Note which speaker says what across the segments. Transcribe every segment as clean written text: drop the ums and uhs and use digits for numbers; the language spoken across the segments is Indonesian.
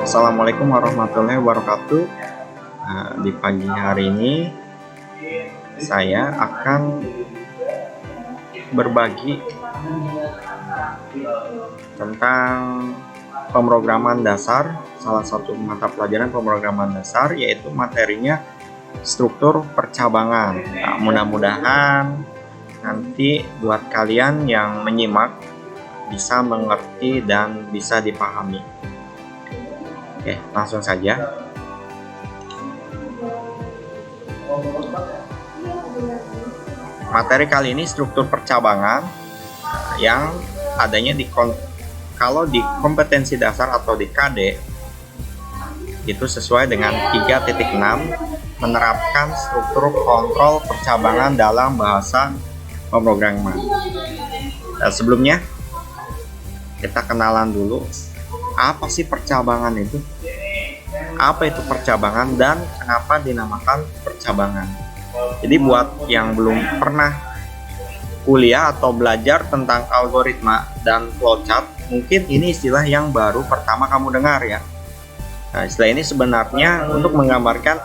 Speaker 1: Assalamualaikum warahmatullahi wabarakatuh. Di pagi hari ini saya akan berbagi tentang pemrograman dasar, salah satu mata pelajaran pemrograman dasar, yaitu materinya struktur percabangan. Mudah-mudahan nanti buat kalian yang menyimak bisa mengerti dan bisa dipahami. Oke, langsung saja. Materi kali ini struktur percabangan yang adanya kalau di kompetensi dasar atau di KD itu sesuai dengan 3.6 menerapkan struktur kontrol percabangan dalam bahasa pemrograman. Sebelumnya kita kenalan dulu, apa sih percabangan itu? Apa itu percabangan dan kenapa dinamakan percabangan? Jadi buat yang belum pernah kuliah atau belajar tentang algoritma dan flowchart, mungkin ini istilah yang baru pertama kamu dengar ya. Nah, istilah ini sebenarnya untuk menggambarkan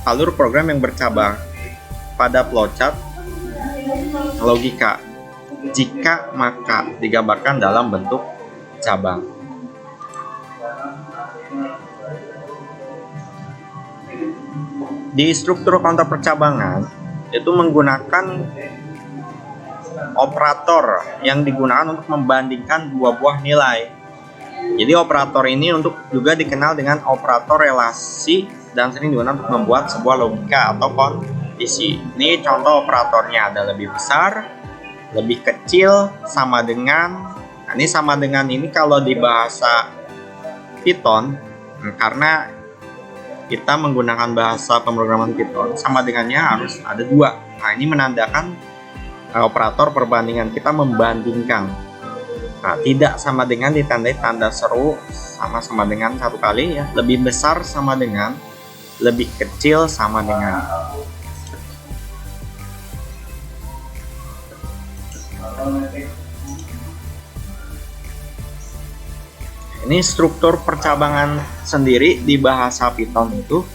Speaker 1: alur program yang bercabang pada flowchart logika. Jika maka digambarkan dalam bentuk cabang. Di struktur kontrol percabangan itu menggunakan operator yang digunakan untuk membandingkan dua buah nilai. Jadi operator ini juga dikenal dengan operator relasi dan sering digunakan untuk membuat sebuah logika atau kondisi. Ini contoh operatornya, ada lebih besar, lebih kecil, sama dengan. Nah, ini sama dengan ini kalau di bahasa Python, karena kita menggunakan bahasa pemrograman Python, sama dengannya harus ada dua. Nah, ini menandakan operator perbandingan, kita membandingkan. Nah, tidak sama dengan ditandai tanda seru, sama dengan satu kali ya. Lebih besar sama dengan, lebih kecil sama dengan. Ini struktur percabangan sendiri di bahasa Python itu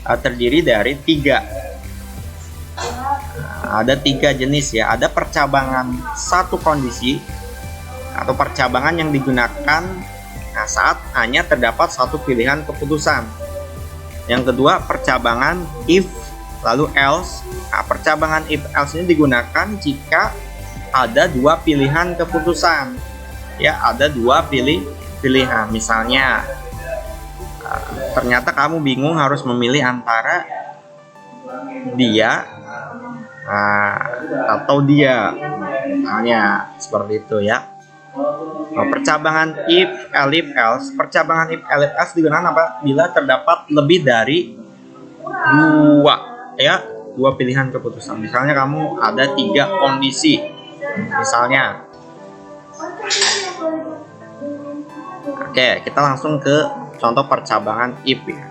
Speaker 1: terdiri dari ada tiga jenis ya. Ada percabangan satu kondisi atau percabangan yang digunakan saat hanya terdapat satu pilihan keputusan. Yang kedua, percabangan if lalu else. Nah, percabangan if else ini digunakan jika ada dua pilihan keputusan. Ya, ada dua pilihan. Misalnya ternyata kamu bingung harus memilih antara dia atau dia, misalnya seperti itu ya. Percabangan if else, percabangan if else digunakan apabila terdapat lebih dari dua pilihan keputusan. Misalnya kamu ada tiga kondisi, misalnya. Oke, kita langsung ke contoh percabangan if ya.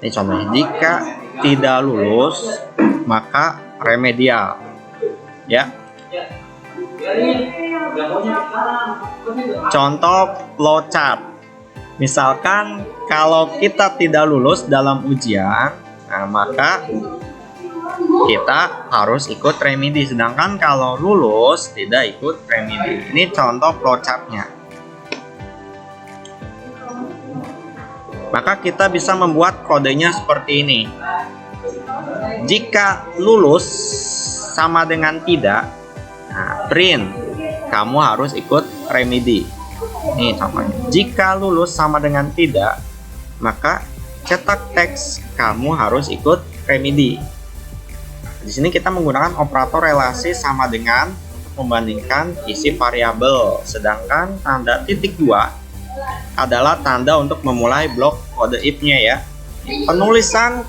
Speaker 1: Ini contohnya, jika tidak lulus maka remedial ya. Contoh flowchart, misalkan kalau kita tidak lulus dalam ujian, maka kita harus ikut remedi, sedangkan kalau lulus tidak ikut remedi. Ini contoh flowchartnya. Maka kita bisa membuat kodenya seperti ini. Jika lulus sama dengan tidak, print, kamu harus ikut remedi. Ini contohnya. Jika lulus sama dengan tidak, maka cetak teks, kamu harus ikut remedi. Di sini kita menggunakan operator relasi sama dengan untuk membandingkan isi variabel, sedangkan tanda titik 2 adalah tanda untuk memulai blok kode if-nya ya. Penulisan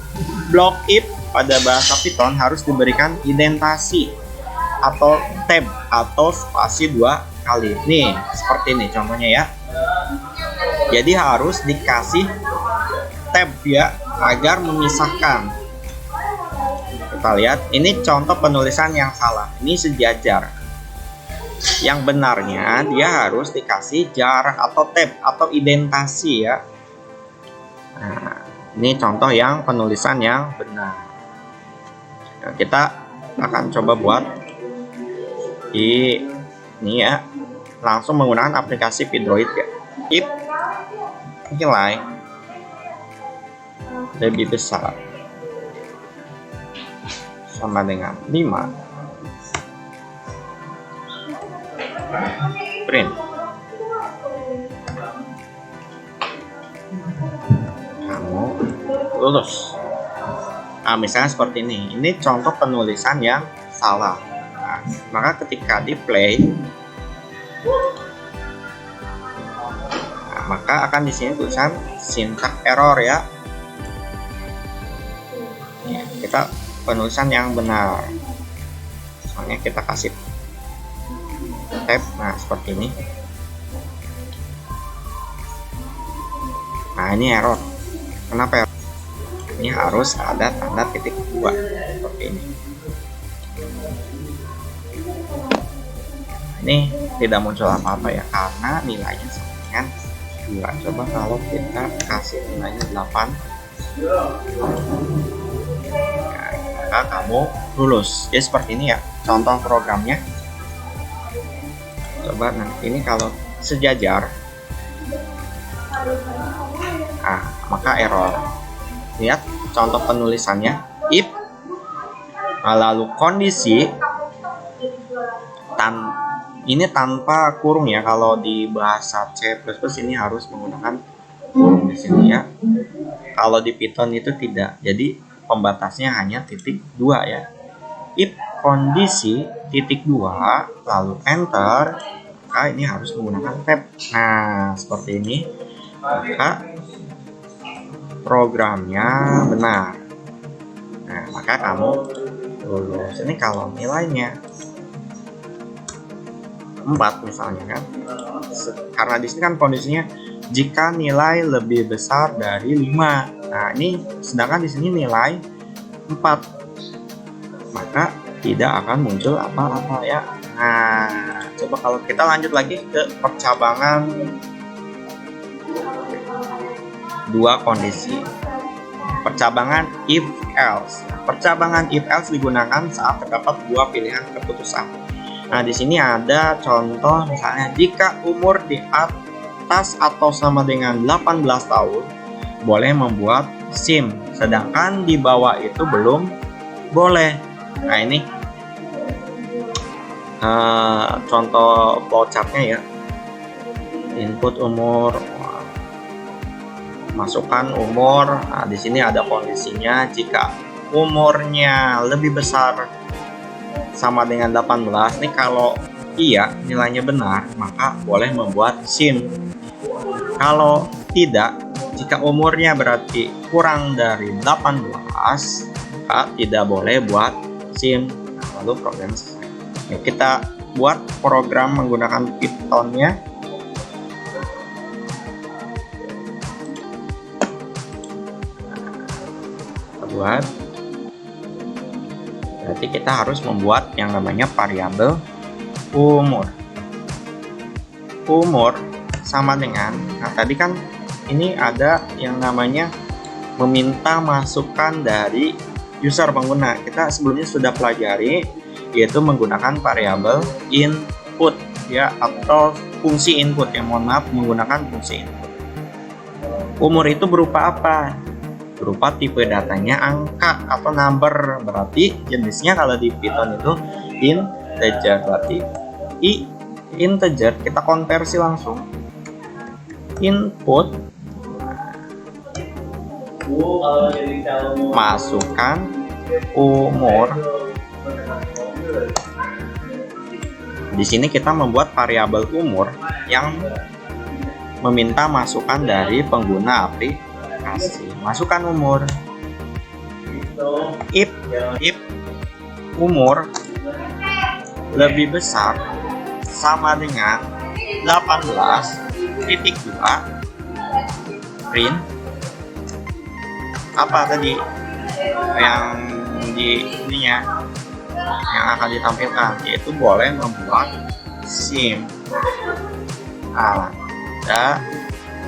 Speaker 1: blok if pada bahasa Python harus diberikan indentasi atau tab atau spasi 2 kali. Nih, seperti ini contohnya ya. Jadi harus dikasih tab ya agar memisahkan. Kita lihat, ini contoh penulisan yang salah. Ini sejajar. Yang benarnya dia harus dikasih jarak atau tab atau indentasi ya. Nah, ini contoh yang penulisan yang benar. Nah, kita akan coba buat ini ya, langsung menggunakan aplikasi Pindroid ya. If nilai lebih besar sama dengan 5, print. Kamu lulus. Nah, misalnya seperti ini. Ini contoh penulisan yang salah. Nah, maka ketika di play, nah, maka akan di sini tulisan syntax error ya. Kita penulisan yang benar. Soalnya kita kasih tab, nah seperti ini. Nah ini error. Kenapa error? Ini harus ada tanda titik 2 seperti ini. Ini tidak muncul apa-apa ya, karena nilainya sama dengan 2. Coba kalau kita kasih nilainya 8, maka kamu lulus. Jadi seperti ini ya contoh programnya. Coba nanti ini kalau sejajar, maka error. Lihat contoh penulisannya, if lalu kondisi ini tanpa kurung ya. Kalau di bahasa C++ ini harus menggunakan kurung di sini ya. Kalau di Python itu tidak. Jadi pembatasnya hanya titik 2 ya. If kondisi titik 2 lalu enter, maka ini harus menggunakan tab. Nah seperti ini, maka programnya benar. Nah maka kamu lulus. Ini kalau nilainya 4 misalnya kan, karena di sini kan kondisinya jika nilai lebih besar dari 5. Nah ini sedangkan di sini nilai 4, maka tidak akan muncul apa-apa ya. Nah coba kalau kita lanjut lagi ke percabangan 2 kondisi, percabangan if else. Percabangan if else digunakan saat terdapat 2 pilihan keputusan. Nah di sini ada contoh misalnya, jika umur di atas atau sama dengan 18 tahun boleh membuat SIM, sedangkan di bawah itu belum boleh. Nah ini contoh flowchartnya ya. Input umur, masukkan umur. Nah di sini ada kondisinya, jika umurnya lebih besar sama dengan 18. Ini kalau iya nilainya benar, maka boleh membuat SIM. Kalau tidak, jika umurnya berarti kurang dari 18, maka tidak boleh buat SIM. Nah, lalu program selesai. Oke, kita buat program menggunakan Python-nya. Kita buat. Berarti kita harus membuat yang namanya variabel umur. Umur sama dengan, nah tadi kan ini ada yang namanya meminta masukan dari user pengguna. Kita sebelumnya sudah pelajari, yaitu menggunakan variabel input ya, atau fungsi input ya. Mohon maaf, menggunakan fungsi input. Umur itu berupa apa? Berupa tipe datanya angka atau number. Berarti jenisnya kalau di Python itu integer. Berarti integer kita konversi langsung. Input, masukkan umur. Di sini kita membuat variabel umur yang meminta masukan dari pengguna aplikasi. Masukkan umur. If umur lebih besar sama dengan 18 titik 2, print apa tadi yang di ininya yang akan ditampilkan, yaitu boleh membuat SIM. Anda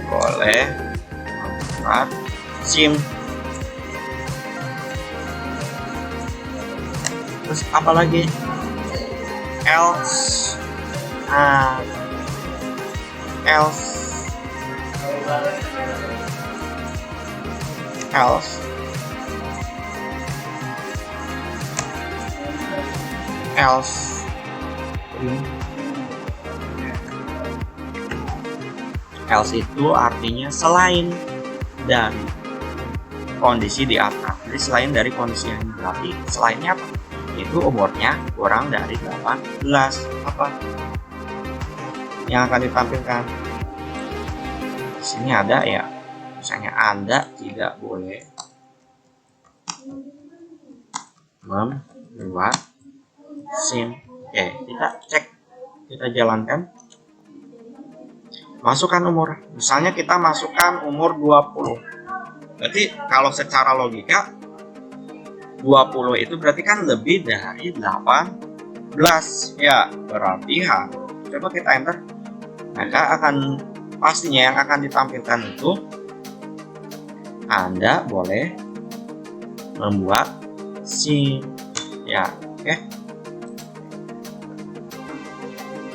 Speaker 1: boleh membuat SIM. Terus apa lagi? Else. Else itu artinya selain dari kondisi di atas. Jadi selain dari kondisi yang berarti selainnya apa? Itu umurnya kurang dari 18. Apa yang akan ditampilkan? Di sini ada ya, misalnya Anda tidak boleh membuat SIM. Oke, kita cek, kita jalankan. Masukkan umur. Misalnya kita masukkan umur 20. Berarti kalau secara logika 20 itu berarti kan lebih dari 18 ya, berarti coba kita enter, maka akan pastinya yang akan ditampilkan itu Anda boleh membuat SIM ya. Oke,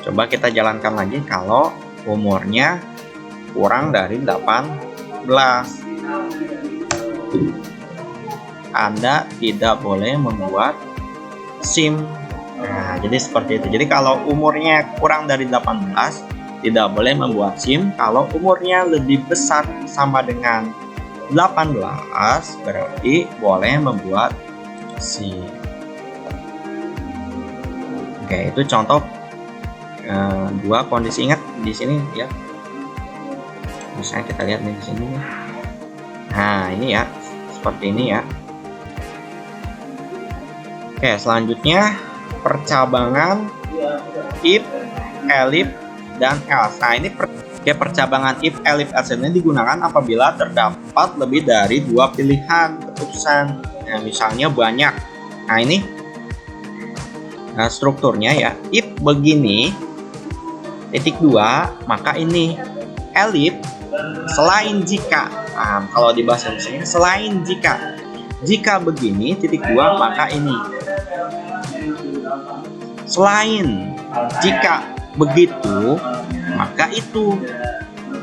Speaker 1: coba kita jalankan lagi. Kalau umurnya kurang dari 18, Anda tidak boleh membuat SIM. Nah, jadi seperti itu. Jadi kalau umurnya kurang dari 18 tidak boleh membuat SIM. Kalau umurnya lebih besar sama dengan 18 berarti boleh membuat SIM. Oke, itu contoh dua kondisi. Ingat di sini ya. Misalnya kita lihat nih di sini. Nah, ini ya, seperti ini ya. Oke, selanjutnya percabangan if, elif, dan else. Nah, ini percabangan if, elif, else ini digunakan apabila terdapat lebih dari dua pilihan keputusan. Nah, misalnya banyak. Nah, ini strukturnya ya. If begini, titik 2, maka ini. Elif, selain jika. Nah, kalau di bahasa Indonesia selain jika. Jika begini, titik 2, maka ini. Selain jika begitu, maka itu.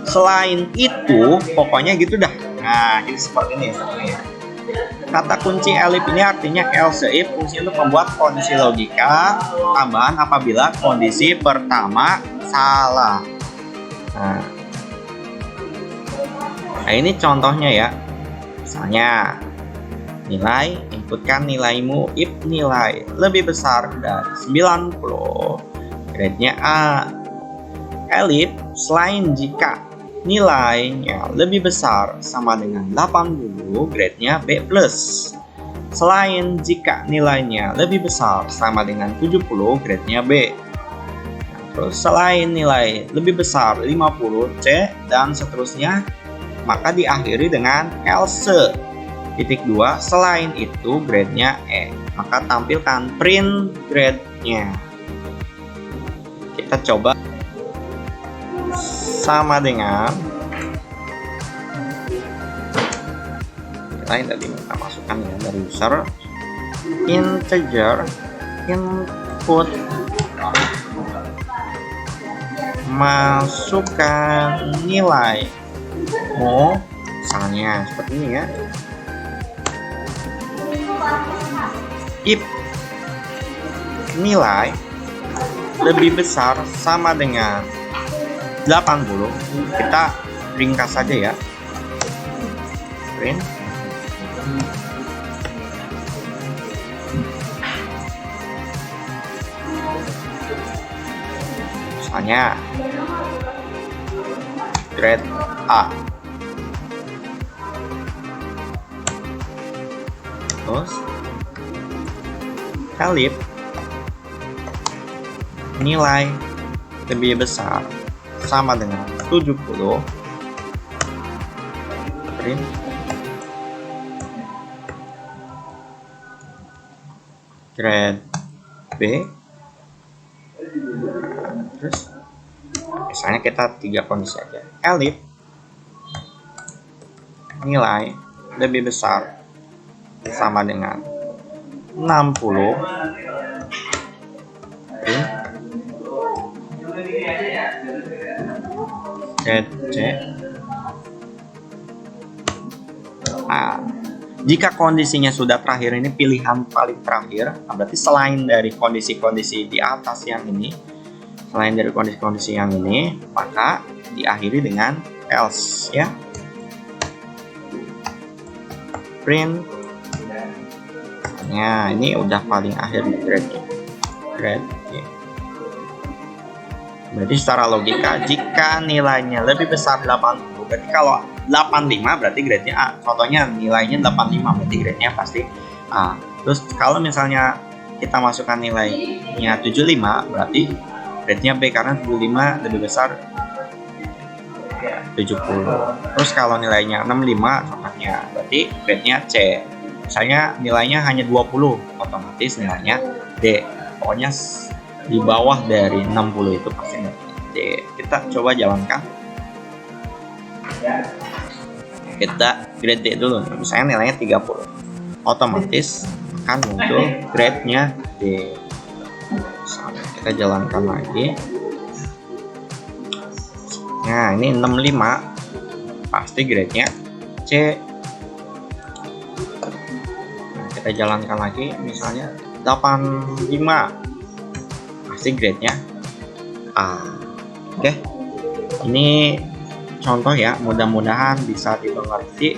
Speaker 1: Selain itu, pokoknya gitu dah. Nah, jadi seperti ini. Kata kunci elif ini artinya else if, fungsi untuk membuat kondisi logika tambahan apabila kondisi pertama salah. Nah, ini contohnya ya. Misalnya nilai, inputkan nilaimu if nilai lebih besar dari 90, grade-nya A. Elif, selain jika nilainya lebih besar sama dengan 80, grade-nya B+. Selain jika nilainya lebih besar sama dengan 70, grade-nya B. Nah, terus selain nilai lebih besar 50, C, dan seterusnya, maka diakhiri dengan else. Titik 2, selain itu grade-nya E. Maka tampilkan print grade-nya. Kita coba sama dengan kita tadi kita masukkan ya dari user integer input, masukkan nilai misalnya seperti ini ya. If nilai lebih besar sama dengan 80, kita ringkas saja ya. Print misalnya grade A. Terus elif nilai lebih besar sama dengan 70, print grade B Misalnya kita 3 kondisi aja. Elif nilai lebih besar sama dengan 60. C. Nah, jika kondisinya sudah terakhir, ini pilihan paling terakhir, berarti selain dari kondisi-kondisi di atas yang ini, maka diakhiri dengan else ya. Print. Nah, ini udah paling akhir di grade. Ya. Berarti secara logika, jika nilainya lebih besar 80, berarti kalau 85 berarti grade-nya A. Contohnya nilainya 85 berarti grade-nya pasti A. Terus kalau misalnya kita masukkan nilainya 75 berarti grade-nya B, karena 75 lebih besar 70. Terus kalau nilainya 65 contohnya berarti grade-nya C. Misalnya nilainya hanya 20, otomatis nilainya D. Pokoknya di bawah dari 60 itu pasti nilainya D. Kita coba jalankan. Kita grade D dulu, misalnya nilainya 30, otomatis akan muncul grade-nya D. Kita jalankan lagi. Nah, ini 65 pasti grade-nya C. Nah, kita jalankan lagi, misalnya 85 pasti grade-nya A. Oke, ini contoh ya, mudah-mudahan bisa dimengerti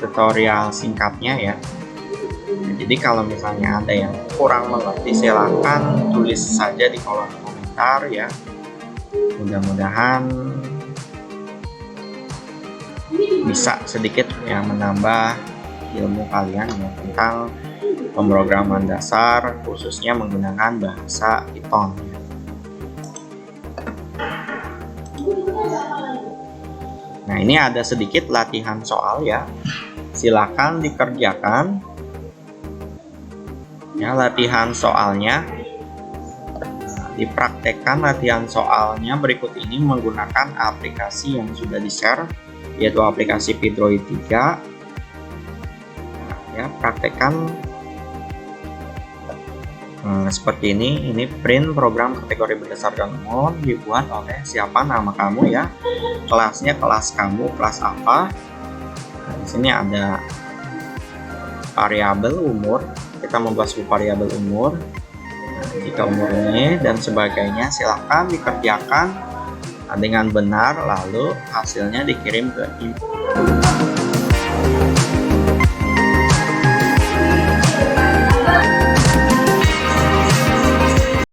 Speaker 1: tutorial singkatnya ya. Nah, jadi kalau misalnya ada yang kurang mengerti, silahkan tulis saja di kolom komentar ya. Mudah-mudahan bisa sedikit ya menambah ilmu kalian ya, tentang pemrograman dasar, khususnya menggunakan bahasa Python ya. Nah, ini ada sedikit latihan soal ya, silakan dikerjakan ya latihan soalnya. Dipraktekkan latihan soalnya berikut ini menggunakan aplikasi yang sudah di-share, yaitu aplikasi Pidroid 3. Ya, praktekkan seperti ini print program kategori berdasarkan umur, dibuat oleh siapa, nama kamu ya, kelasnya kelas kamu, kelas apa. Nah, di sini ada variabel umur, kita membuat sebuah variabel umur. Jika umur ini dan sebagainya, silahkan dikerjakan dengan benar, lalu hasilnya dikirim ke email.